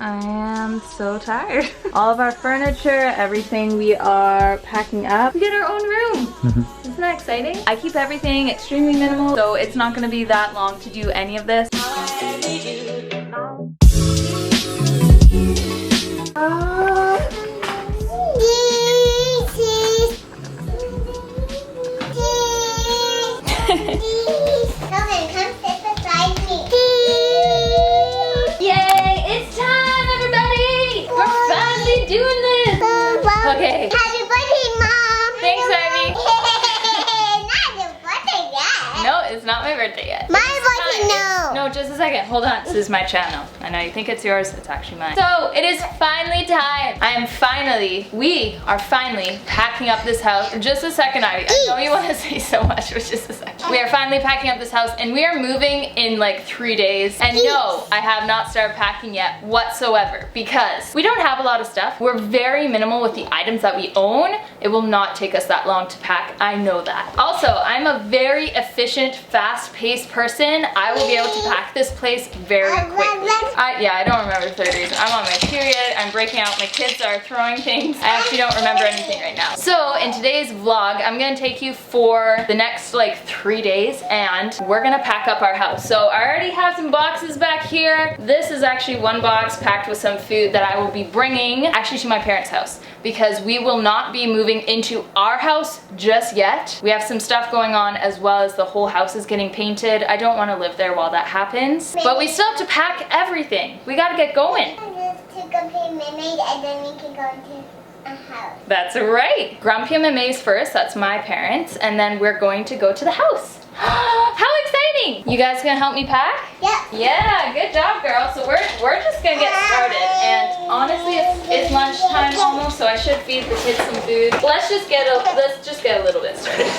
I am so tired. All of our furniture, everything we are packing up. We get our own room. Isn't that exciting? I keep everything extremely minimal, so it's not gonna be that long to do any of this. Okay. Happy birthday, Mom! Thanks, Ivy. Not your birthday yet. No, it's not my birthday yet. My birthday, no. No, just a second. Hold on. This is my channel. I know you think it's yours. It's actually mine. So, it is finally time. We are finally packing up this house. Just a second, Ivy. I know you want to say so much, but just a second. We are finally packing up this house, and we are moving in like 3 days. And no, I have not started packing yet whatsoever because we don't have a lot of stuff. We're very minimal with the items that we own. It will not take us that long to pack. I know that. Also, I'm a very efficient, fast-paced person. I will be able to pack this place very quickly. I don't remember the third reason. I'm on my period. I'm breaking out. My kids are throwing things. I actually don't remember anything right now. So in today's vlog, I'm gonna take you for the next like 3 days, and we're gonna pack up our house. So I already have some boxes back here. This is actually one box packed with some food that I will be bringing actually to my parents' house, because we will not be moving into our house just yet. We have some stuff going on, as well as the whole house is getting painted. I don't want to live there while that happens, but we still have to pack everything. We gotta get going. To go play mermaid, and then we can go to a house. That's right. Grumpy and Mamay's first, that's my parents, and then we're going to go to the house. How exciting! You guys gonna help me pack? Yeah. Yeah, good job, girl. So we're just gonna get started, and honestly, it's lunchtime almost, so I should feed the kids some food. Let's just get a little bit started.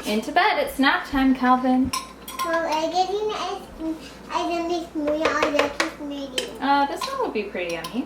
Into bed, it's nap time, Calvin. Well, I'm getting ice cream. I don't make smoothie or lucky smoothie. This one would be pretty yummy.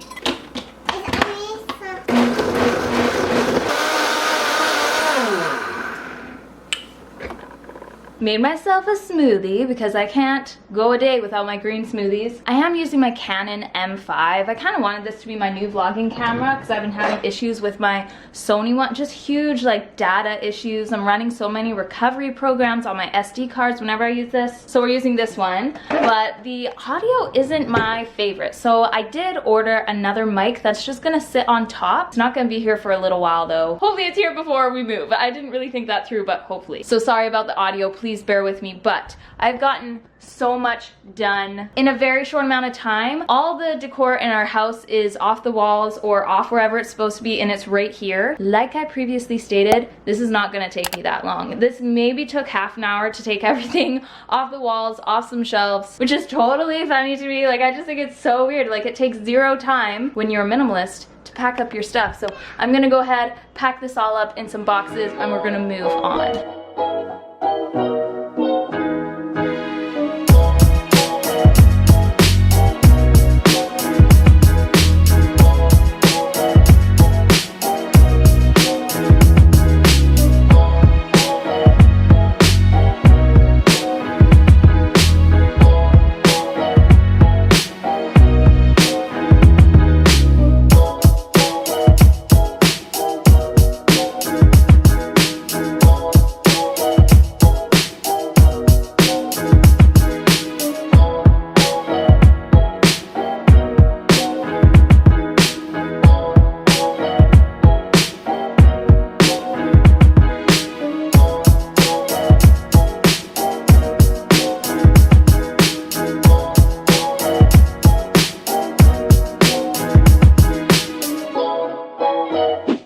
Made myself a smoothie because I can't go a day without my green smoothies. I am using my Canon M5. I kind of wanted this to be my new vlogging camera because I've been having issues with my Sony one, just huge like data issues. I'm running so many recovery programs on my SD cards whenever I use this. So we're using this one, but the audio isn't my favorite. So I did order another mic that's just gonna sit on top. It's not gonna be here for a little while though. Hopefully it's here before we move. I didn't really think that through, but hopefully. So sorry about the audio, please bear with me, but I've gotten so much done in a very short amount of time. All the decor in our house is off the walls or off wherever it's supposed to be, and it's right here. Like I previously stated, this is not gonna take me that long. This maybe took half an hour to take everything off the walls, off some shelves, which is totally funny to me. Like, I just think it's so weird. Like, it takes zero time when you're a minimalist to pack up your stuff. So I'm gonna go ahead, pack this all up in some boxes, and we're gonna move on.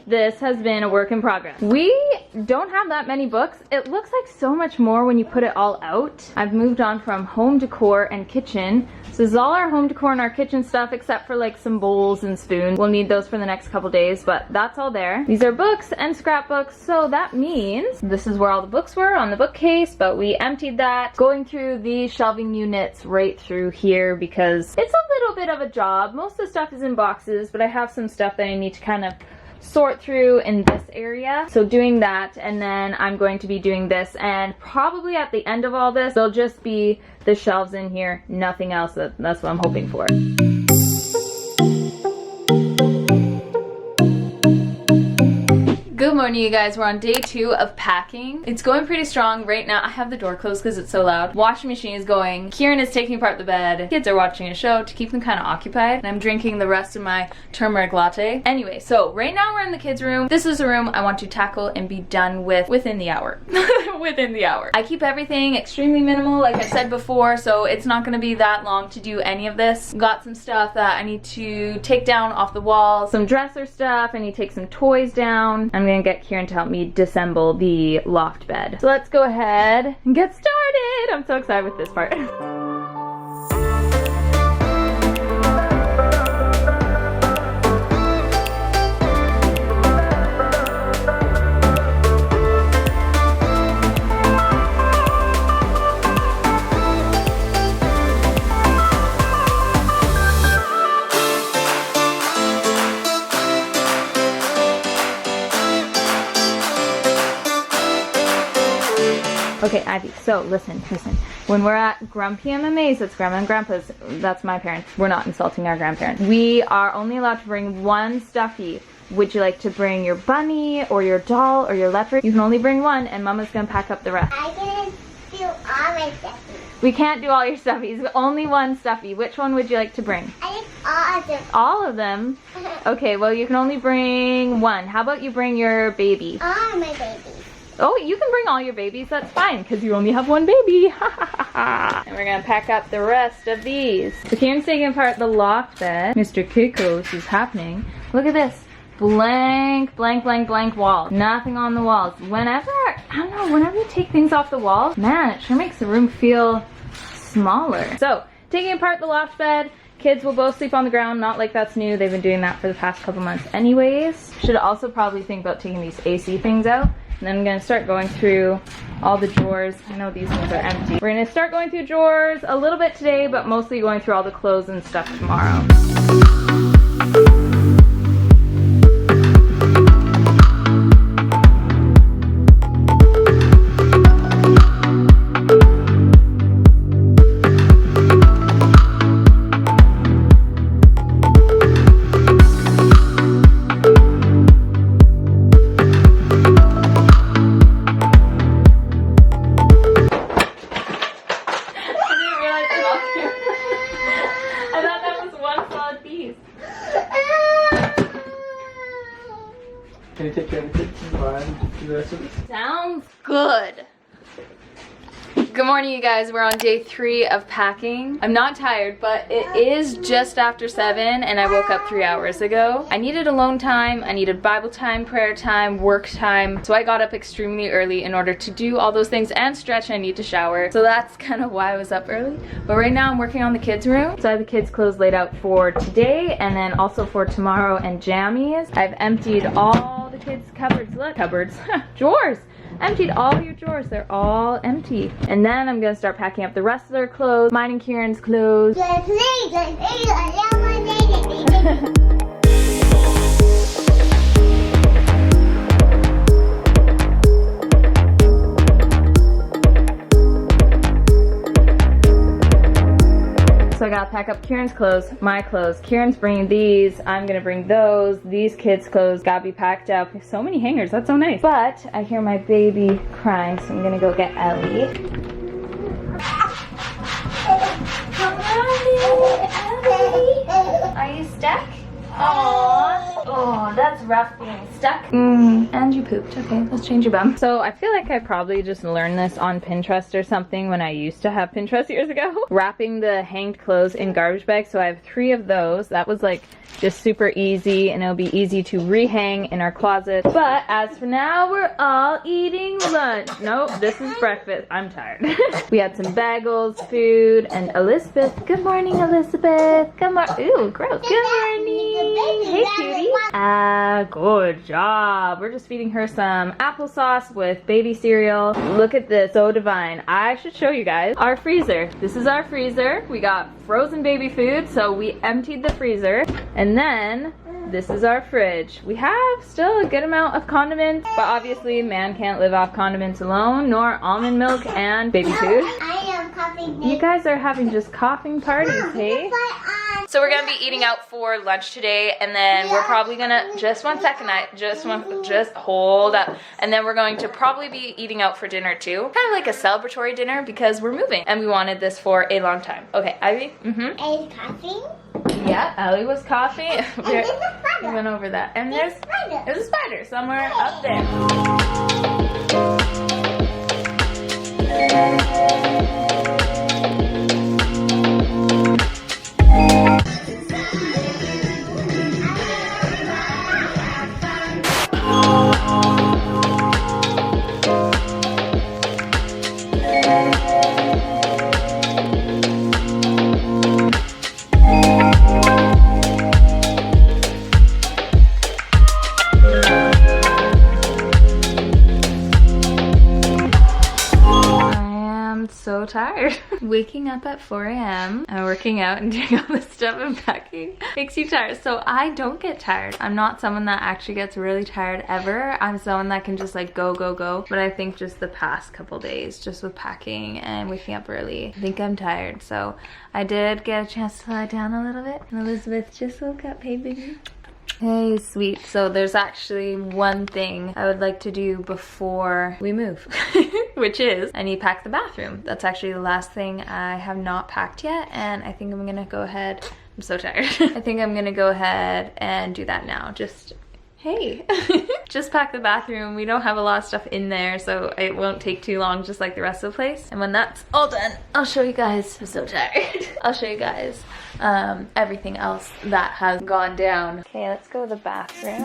this has been a work in progress. We don't have that many books. It looks like so much more when you put it all out. I've moved on from home decor and kitchen. So this is all our home decor and our kitchen stuff except for like some bowls and spoons. We'll need those for the next couple days, but that's all there. These are books and scrapbooks, so that means this is where all the books were on the bookcase, but we emptied that. Going through these shelving units right through here because it's a little bit of a job. Most of the stuff is in boxes, but I have some stuff that I need to kind of sort through in this area. So doing that, and then I'm going to be doing this, and probably at the end of all this, there'll just be the shelves in here, nothing else. That's what I'm hoping for. Good morning, you guys. We're on day 2 of packing. It's going pretty strong right now. I have the door closed because it's so loud. Washing machine is going. Kieran is taking apart the bed. Kids are watching a show to keep them kind of occupied. And I'm drinking the rest of my turmeric latte. Anyway, so right now we're in the kids' room. This is a room I want to tackle and be done with within the hour. Within the hour. I keep everything extremely minimal, like I said before, so it's not going to be that long to do any of this. Got some stuff that I need to take down off the walls. Some dresser stuff. I need to take some toys down. I'm gonna get Kieran to help me disassemble the loft bed. So let's go ahead and get started. I'm so excited with this part. Okay, Ivy, so listen. When we're at Grumpy MMA's, that's Grandma and Grandpa's, that's my parents. We're not insulting our grandparents. We are only allowed to bring one stuffy. Would you like to bring your bunny or your doll or your leopard? You can only bring one, and Mama's gonna pack up the rest. I can do all my stuffies. We can't do all your stuffies, only one stuffy. Which one would you like to bring? I think all of them. All of them? Okay, well you can only bring one. How about you bring your baby? All my babies. Oh, you can bring all your babies, that's fine, because you only have one baby. And we're gonna pack up the rest of these. So Kieran's taking apart the loft bed. Mr. Kikos is happening. Look at this. Blank wall. Nothing on the walls. Whenever you take things off the walls, man, it sure makes the room feel smaller. So, taking apart the loft bed. Kids will both sleep on the ground, not like that's new. They've been doing that for the past couple months anyways. Should also probably think about taking these AC things out. And then I'm gonna start going through all the drawers. I know these ones are empty. We're gonna start going through drawers a little bit today, but mostly going through all the clothes and stuff tomorrow. Can you take care of the kids and do the rest of this? Sounds good. Good morning, you guys. We're on day 3 of packing. I'm not tired, but it is just after 7 and I woke up 3 hours ago. I needed alone time, I needed Bible time, prayer time, work time. So I got up extremely early in order to do all those things and stretch. I need to shower. So that's kind of why I was up early. But right now I'm working on the kids' room. So I have the kids' clothes laid out for today and then also for tomorrow and jammies. I've emptied all the kids' cupboards. Look, cupboards. Drawers. Emptied all your drawers. They're all empty. And then I'm gonna start packing up the rest of their clothes. Mine and Kieran's clothes. So I gotta pack up Kieran's clothes, my clothes. Kieran's bringing these, I'm gonna bring those. These kids' clothes gotta be packed up. So many hangers, that's so nice. But I hear my baby crying, so I'm gonna go get Ellie. Ellie, are you stuck? Aww. Oh, that's rough being stuck. And you pooped. Okay, let's change your bum. So I feel like I probably just learned this on Pinterest or something when I used to have Pinterest years ago. Wrapping the hanged clothes in garbage bags. So I have 3 of those. That was like just super easy, and it'll be easy to rehang in our closet. But as for now, we're all eating lunch. Nope, this is breakfast. I'm tired. We had some bagels, food, and Elizabeth. Good morning, Elizabeth. Good morning. Ooh, gross. Good morning. Hey, cutie. Good job. We're just feeding her some applesauce with baby cereal. Look at this, so divine. I should show you guys our freezer. This is our freezer. We got frozen baby food, so we emptied the freezer. And then this is our fridge. We have still a good amount of condiments, but obviously man can't live off condiments alone, nor almond milk and baby food. I am coughing. You guys are having just coughing parties, hey? So we're gonna be eating out for lunch today, and then we're probably gonna, just hold up. And then we're going to probably be eating out for dinner too. Kind of like a celebratory dinner because we're moving and we wanted this for a long time. Okay, Ivy? Are you coughing? Yeah, Ellie was coughing. We spider. went over that. And There's a spider. there's a spider somewhere up there. So tired. Waking up at 4 a.m. and working out and doing all this stuff and packing makes you tired. So I don't get tired. I'm not someone that actually gets really tired ever. I'm someone that can just like go. But I think just the past couple days, just with packing and waking up early, I think I'm tired. So I did get a chance to lie down a little bit. And Elizabeth just woke up. Hey, baby. Hey, sweet. So there's actually one thing I would like to do before we move, which is I need to pack the bathroom. That's actually the last thing I have not packed yet, and I think I'm gonna go ahead. I'm so tired. I think I'm gonna go ahead and do that now. Hey, just pack the bathroom. We don't have a lot of stuff in there, so it won't take too long, just like the rest of the place. And when that's all done, I'll show you guys. I'm so tired. I'll show you guys everything else that has gone down. Okay, let's go to the bathroom.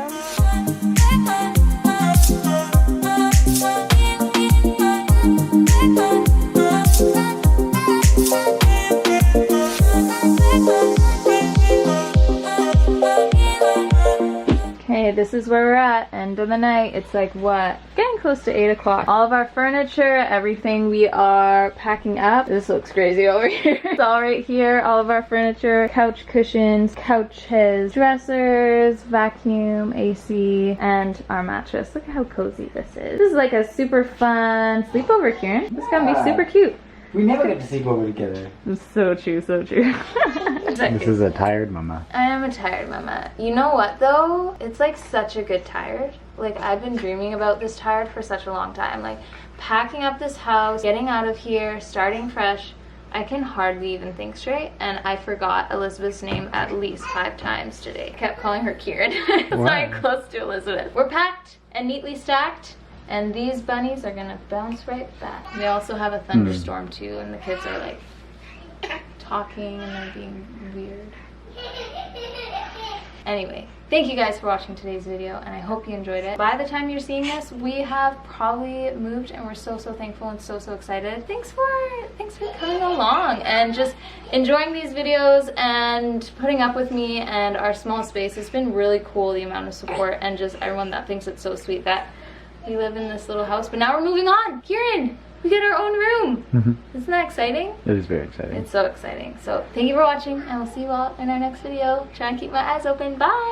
Okay, this is where we're at. End of the night. It's like what? Getting close to 8 o'clock. All of our furniture, everything we are packing up. This looks crazy over here. It's all right here. All of our furniture, couch cushions, couches, dressers, vacuum, AC, and our mattress. Look at how cozy this is. This is like a super fun sleepover, Kieran. This is gonna be super cute. We never get to sleep over together. So true, so true. This is a tired mama. I am a tired mama. You know what though? It's like such a good tired. Like I've been dreaming about this tired for such a long time. Like packing up this house, getting out of here, starting fresh. I can hardly even think straight, and I forgot Elizabeth's name at least 5 times today. I kept calling her Kieran. It's not close to Elizabeth. We're packed and neatly stacked. And these bunnies are gonna bounce right back. We also have a thunderstorm too, and the kids are like talking and they're being weird. Anyway, thank you guys for watching today's video, and I hope you enjoyed it. By the time you're seeing this, we have probably moved, and we're so thankful and so excited. Thanks for coming along and just enjoying these videos and putting up with me and our small space. It's been really cool, the amount of support and just everyone that thinks it's so sweet that we live in this little house, but now we're moving on. Kieran, we get our own room. Isn't that exciting? It is very exciting. It's so exciting. So thank you for watching, and we'll see you all in our next video. Try and keep my eyes open. Bye.